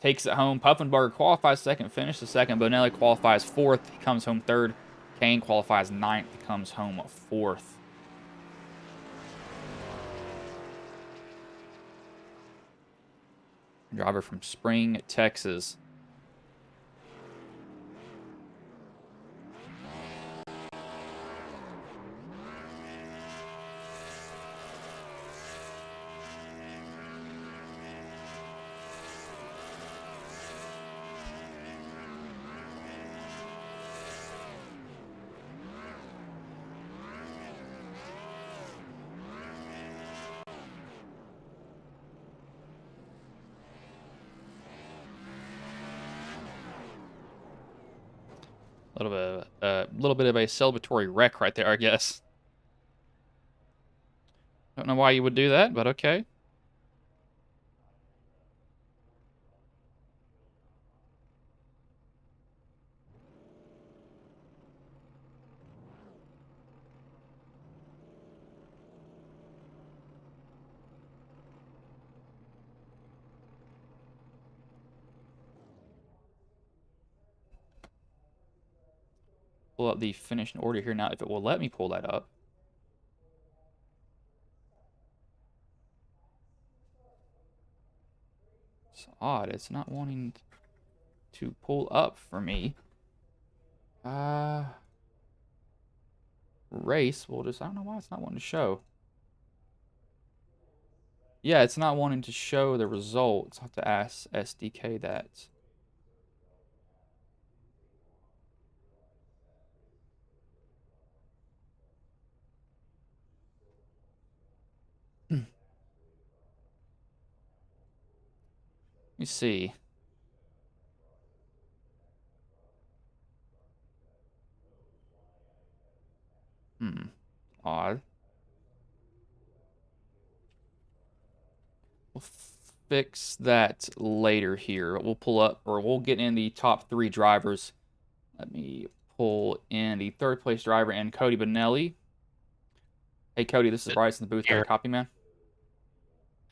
takes it home. Puffenberg qualifies second, finishes second. Bonelli qualifies fourth, he comes home third. Kane qualifies ninth, he comes home fourth. Driver from Spring, Texas. A little bit of a celebratory wreck right there, I guess. Don't know why you would do that, but okay. Pull up the finishing order here now, if it will let me pull that up. It's odd. It's not wanting to pull up for me. race, we'll just, I don't know why it's not wanting to show. Yeah, it's not wanting to show the results. I'll have to ask SDK that. Let me see. Hmm. Odd. We'll fix that later here. We'll pull up, or we'll get in the top 3 drivers. Let me pull in the 3rd place driver and Cody Benelli. Hey, Cody, this is Bryce in the booth. Got a Here. copy, man?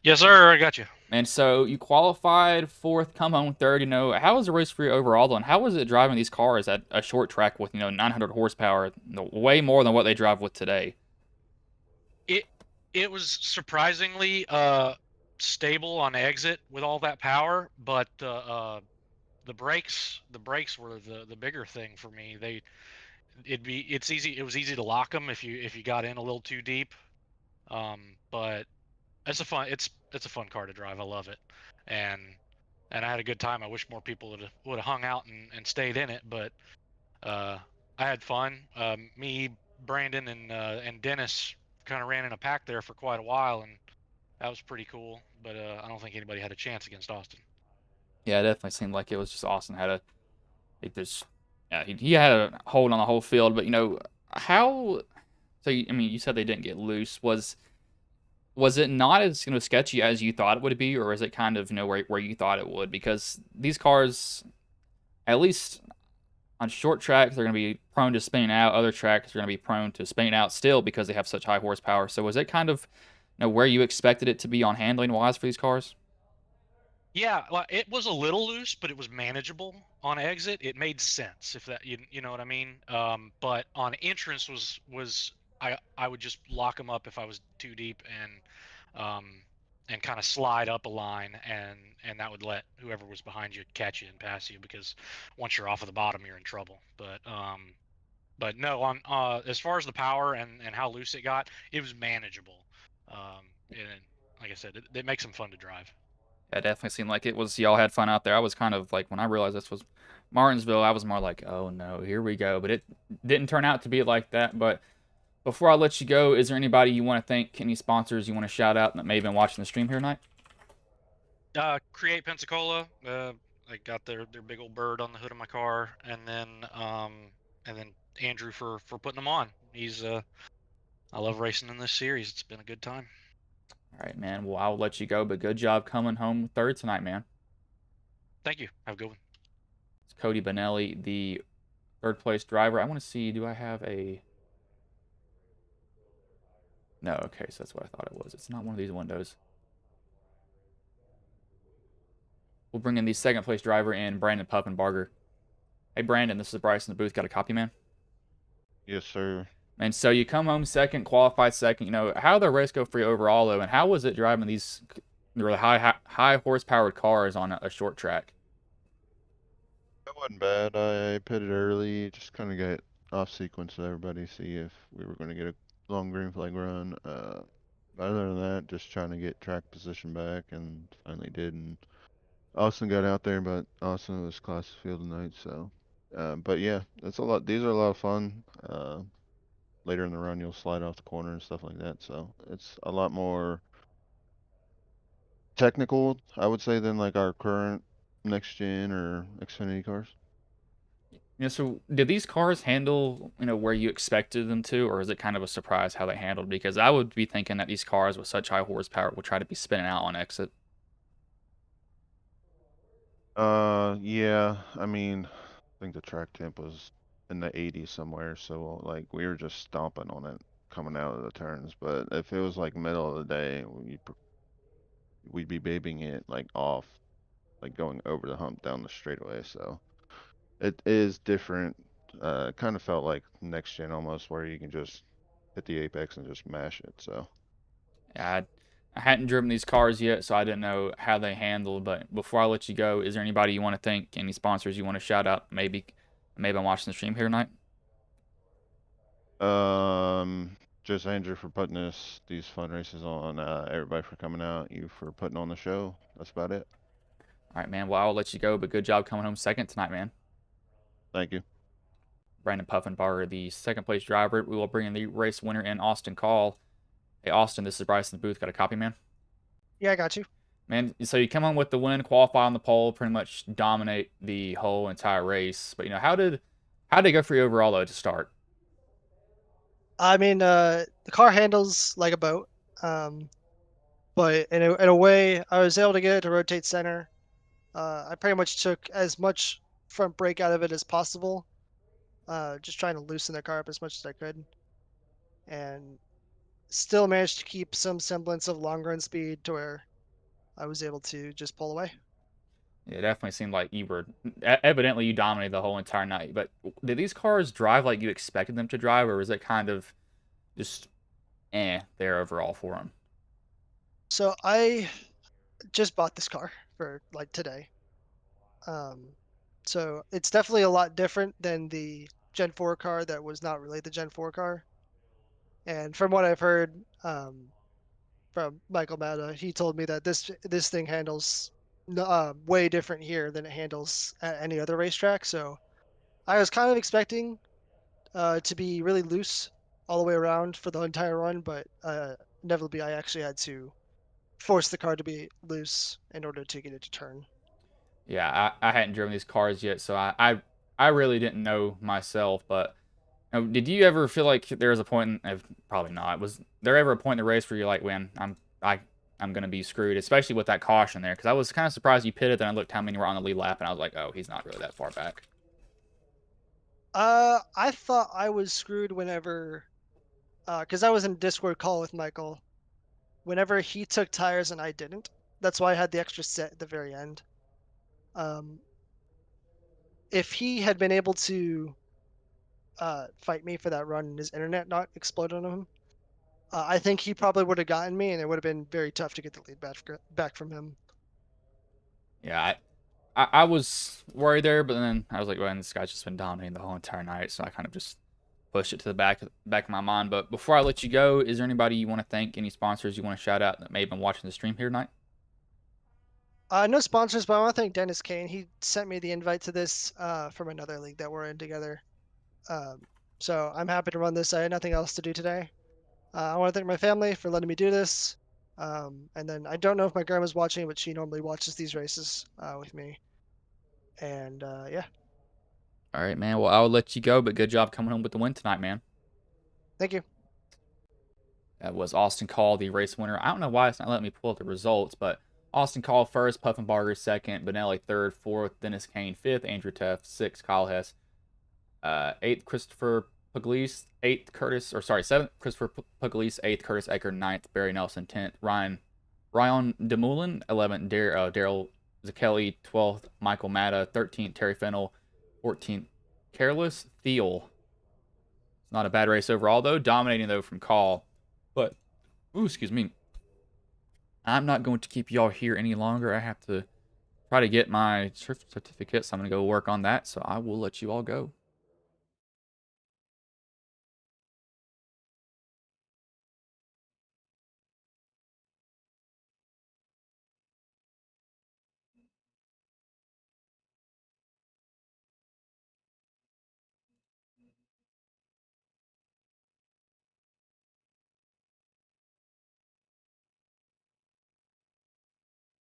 Yes, sir. I got you. And so you qualified 4th, come home 3rd. How was the race for you overall, though? And how was it driving these cars at a short track with, 900 horsepower, way more than what they drive with today? It it was surprisingly stable on exit with all that power, but the brakes were the bigger thing for me. It was easy to lock them if you got in a little too deep. But it's a fun car to drive. I love it, and and I had a good time. I wish more people would have hung out and stayed in it, but uh, I had fun. Me, Brandon, and Dennis kind of ran in a pack there for quite a while, and that was pretty cool. But I don't think anybody had a chance against Austin. Yeah, it definitely seemed like it was just Austin had a, like this, yeah, he had a hold on the whole field. But, how, so, you said they didn't get loose. Was it not as sketchy as you thought it would be, or is it kind of where you thought it would? Because these cars, at least on short tracks, they're going to be prone to spinning out. Other tracks are going to be prone to spinning out still because they have such high horsepower. So was it kind of where you expected it to be on handling wise for these cars? Yeah, well, it was a little loose, but it was manageable on exit. It made sense if that you know what I mean. But on entrance was I would just lock them up if I was too deep um, and kind of slide up a line and that would let whoever was behind you catch you and pass you because once you're off of the bottom you're in trouble. But no, on as far as the power and how loose it got, it was manageable. And like I said, it makes them fun to drive. That definitely seemed like it was y'all had fun out there. I was kind of like when I realized this was Martinsville, I was more like, oh no, here we go. But it didn't turn out to be like that. But before I let you go, is there anybody you want to thank, any sponsors you want to shout out that may have been watching the stream here tonight? Create Pensacola. I got their big old bird on the hood of my car, and then Andrew for putting them on. I love racing in this series. It's been a good time. All right, man. Well, I'll let you go, but good job coming home 3rd tonight, man. Thank you. Have a good one. It's Cody Benelli, the 3rd place driver. I want to see, do I have a. No, okay, so that's what I thought it was. It's not one of these windows. We'll bring in the 2nd place driver in Brandon Puppenbarger. Hey, Brandon, this is Bryce in the booth. Got a copy, man? Yes, sir. And so you come home 2nd, qualified 2nd. How did the race go for you overall, though? And how was it driving these really high horsepowered cars on a short track? That wasn't bad. I pitted early, just kind of got off sequence with everybody, see if we were going to get a long green flag run. Other than that, just trying to get track position back, and finally did. And Austin got out there, but Austin was class of field tonight, so. But yeah, it's a lot. These are a lot of fun. Later in the run, you'll slide off the corner and stuff like that, so it's a lot more technical, I would say, than like our current next gen or Xfinity cars. So did these cars handle, where you expected them to, or is it kind of a surprise how they handled? Because I would be thinking that these cars with such high horsepower would try to be spinning out on exit. Yeah, I mean, I think the track temp was in the 80s somewhere, so like we were just stomping on it coming out of the turns. But if it was like middle of the day, we'd be babying it like off, like going over the hump down the straightaway. So it is different. Kind of felt like next gen almost, where you can just hit the apex and just mash it. So I hadn't driven these cars yet, so I didn't know how they handled. But before I let you go, is there anybody you want to thank? Any sponsors you want to shout out? Maybe I'm watching the stream here tonight. Just Andrew for putting these fun races on. Everybody for coming out. You for putting on the show. That's about it. All right, man. Well, I'll let you go, but good job coming home second tonight, man. Thank you. Brandon Puffenbarger, the second place driver. We will bring in the race winner in Austin Call. Hey, Austin, this is Bryce in the booth. Got a copy, man? Yeah, I got you. Man, so you come on with the win, qualify on the pole, pretty much dominate the whole entire race. But, how did it go for you overall, though, to start? I mean, the car handles like a boat, but in a way, I was able to get it to rotate center. I pretty much took as much front brake out of it as possible, just trying to loosen the car up as much as I could, and still managed to keep some semblance of long run speed to where I was able to just pull away. It definitely seemed like evidently you dominated the whole entire night. But did these cars drive like you expected them to drive, or was it kind of just there overall for them? So I just bought this car for like today. So it's definitely a lot different than the Gen 4 car that was not really the Gen 4 car. And from what I've heard from Michael Mata, he told me that this thing handles way different here than it handles at any other racetrack. So I was kind of expecting to be really loose all the way around for the entire run, but inevitably I actually had to force the car to be loose in order to get it to turn. Yeah, I hadn't driven these cars yet, so I really didn't know myself. But did you ever feel like there was a point? Probably not. Was there ever a point in the race where you're like, "Man, I'm gonna be screwed," especially with that caution there? Because I was kind of surprised you pitted. Then I looked how many were on the lead lap, and I was like, "Oh, he's not really that far back." I thought I was screwed whenever, because I was in a Discord call with Michael. Whenever he took tires and I didn't, that's why I had the extra set at the very end. If he had been able to fight me for that run and his internet not explode on him, I think he probably would have gotten me, and it would have been very tough to get the lead back from him. Yeah, I was worried there, but then I was like, "Well, this guy's just been dominating the whole entire night," so I kind of just pushed it to the back of my mind. But before I let you go, is there anybody you want to thank? Any sponsors you want to shout out that may have been watching the stream here tonight? No sponsors, but I want to thank Dennis Kane. He sent me the invite to this from another league that we're in together. So I'm happy to run this. I had nothing else to do today. I want to thank my family for letting me do this. And then I don't know if my grandma's watching, but she normally watches these races with me. And yeah, All right, man. Well, I'll let you go, but good job coming home with the win tonight, man. thank you. That was Austin Call, the race winner. I don't know why it's not letting me pull up the results, but Austin Call first, Puffenbarger second, Benelli third, fourth, Dennis Kane fifth, Andrew Teff sixth, Kyle Hess eighth, Christopher Pugliese seventh, Christopher Pugliese eighth, Curtis Ecker ninth, Barry Nelson 10th, Ryan DeMullen 11th, Daryl Zakelli 12th, Michael Mata 13th, Terry Fennell 14th, Careless Thiel. It's not a bad race overall though, dominating though from Call. But, excuse me. I'm not going to keep y'all here any longer. I have to try to get my certificate, so I'm going to go work on that. So I will let you all go.